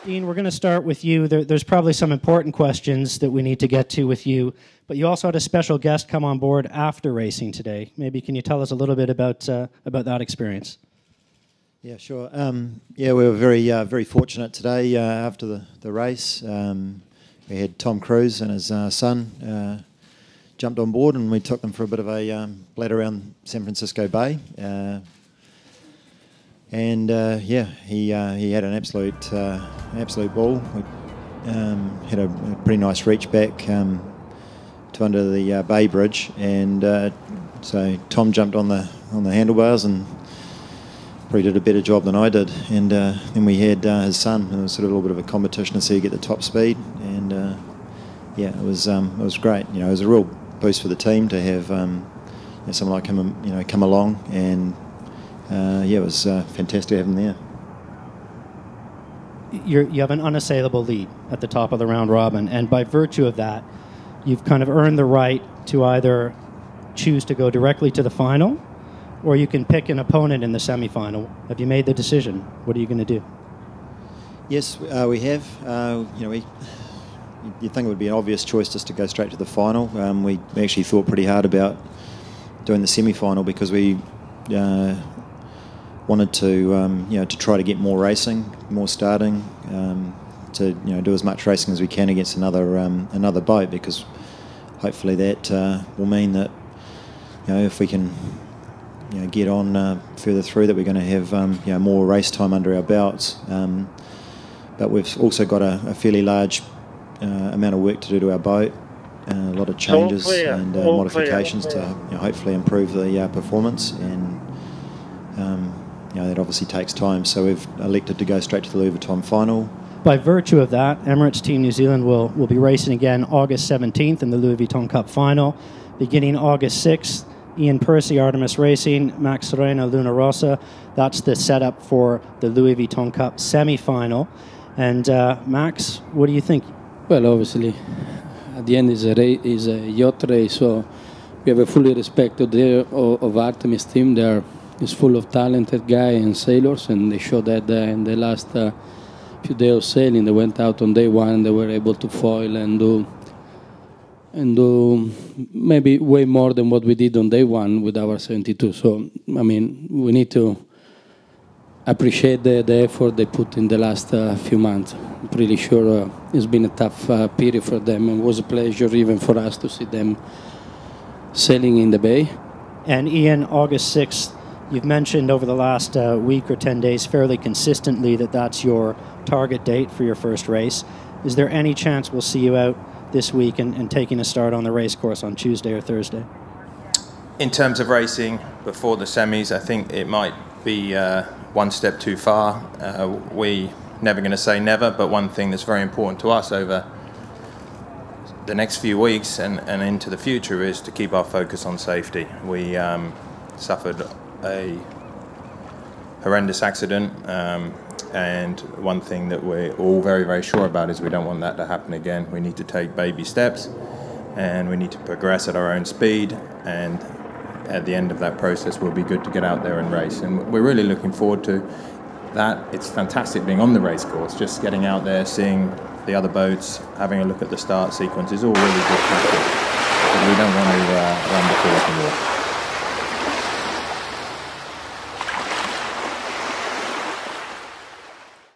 Ian, we're going to start with you. There's probably some important questions that we need to get to with you, but you also had a special guest come on board after racing today. Maybe can you tell us a little bit about that experience? Yeah, sure. Yeah, we were very fortunate today after the race. We had Tom Cruise and his son jumped on board, and we took them for a bit of a bled around San Francisco Bay. Yeah, he had an absolute ball. We had a pretty nice reach back to under the Bay Bridge, and so Tom jumped on the handlebars and probably did a better job than I did. And then we had his son, and it was sort of a little bit of a competition to see who get the top speed. And yeah, it was great. You know, it was a real boost for the team to have someone like him, come along, and yeah, it was fantastic to have him there. You have an unassailable lead at the top of the round robin, and by virtue of that, you've kind of earned the right to either choose to go directly to the final, or you can pick an opponent in the semifinal. Have you made the decision? What are you going to do? Yes, we have. You'd think it would be an obvious choice just to go straight to the final. We actually thought pretty hard about doing the semi-final because we wanted to try to get more racing, more starting, to do as much racing as we can against another boat, because hopefully that will mean that if we can get on further through, that we're going to have more race time under our belts. But we've also got a fairly large amount of work to do to our boat, a lot of changes and modifications to hopefully improve the performance, and that obviously takes time. So we've elected to go straight to the Vuitton final. By virtue of that, Emirates Team New Zealand will be racing again August 17th in the Louis Vuitton Cup final. Beginning August 6th, Ian Percy, Artemis Racing, Max Serena, Luna Rossa. That's the setup for the Louis Vuitton Cup semi-final. And Max, what do you think? Well, obviously, at the end is a yacht race, so we have a fully respect of Artemis team. They are full of talented guys and sailors, and they showed that in the last few days of sailing. They went out on day one, they were able to foil and do maybe way more than what we did on day one with our 72. So, I mean, we need to appreciate the effort they put in the last few months. I'm pretty sure it's been a tough period for them, and it was a pleasure even for us to see them sailing in the bay. And Ian, August 6th, you've mentioned over the last week or 10 days fairly consistently that that's your target date for your first race. Is there any chance we'll see you out this week and taking a start on the race course on Tuesday or Thursday? In terms of racing before the semis, I think it might be one step too far. We never going to say never, but one thing that's very important to us over the next few weeks and into the future is to keep our focus on safety. We suffered a horrendous accident, and one thing that we're all very, very sure about is we don't want that to happen again. We need to take baby steps, and we need to progress at our own speed, and at the end of that process we'll be good to get out there and race. And we're really looking forward to that. It's fantastic being on the race course, just getting out there, seeing the other boats, having a look at the start sequence is all really good practice. But we don't want to run before we can walk.